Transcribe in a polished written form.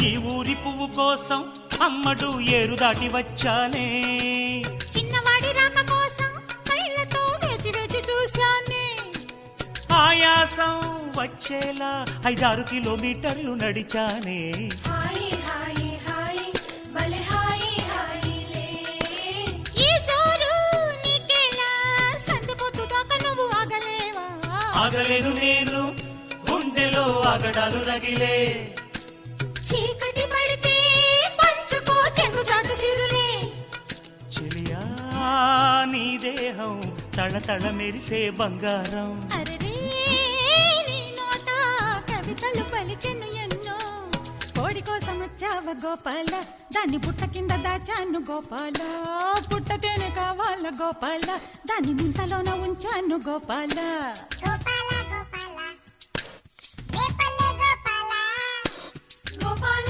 ఈ ఊరి పువ్వు కోసం అమ్మడు ఏరు దాటి వచ్చానే. చిన్నవాడి రాక కోసం కళ్ళతో వేచి వేచి చూశానే. ఆయాసం వచ్చేలా 5-6 కిలోమీటర్లు నడిచానే. ఈ జోరు నీకేలా సంధిపోతు దాకా నువ్వు ఆగలేవా? ఆగలేను నేను, గుండెలో ఆగడాలు రగిలే. చీకటి పడితే పంచుకో చెంగు చాటు సిరులే. చెలియా నీ దేహం తళతళ మెరిసే బంగారం. అరెరే నీ నోట కవితలు పలికెను ఎన్నో. కోడి కోసం వచ్చావ గోపాల, దాన్ని బుట్ట కింద దాచాను గోపాల. పుట్ట తేనె కావాల గోపాల, దాన్ని ముంతలోన ఉంచాను గోపాల.